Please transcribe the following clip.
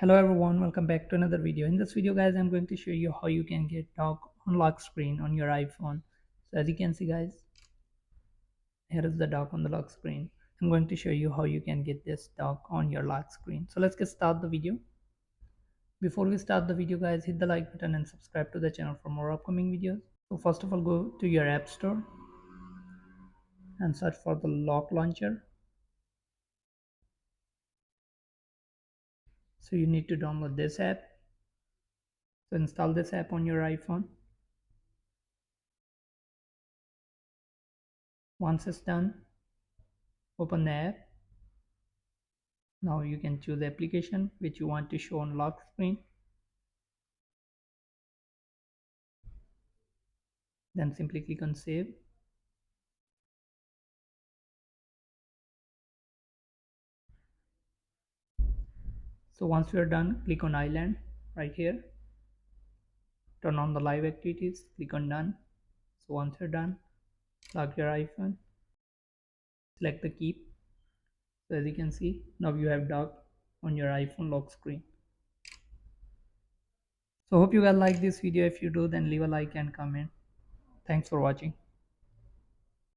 Hello everyone, welcome back to another video. In this video guys, I'm going to show you how you can get dock on lock screen on your iPhone. So as you can see guys, here is the dock on the lock screen. I'm going to show you how you can get this dock on your lock screen. So let's get start the video. Before we start the video guys, hit the like button and subscribe to the channel for more upcoming videos. So first of all, go to your app store and search for the lock launcher. So you need to download this app. So install this app on your iPhone. Once it's done, open the app. Now you can choose the application which you want to show on lock screen. Then simply click on save. So once you are done, click on island right here. Turn on the live activities, click on done. So once you're done, lock your iPhone, select the keep. So as you can see, now you have dock on your iPhone lock screen. So hope you guys like this video. If you do, then leave a like and comment. Thanks for watching.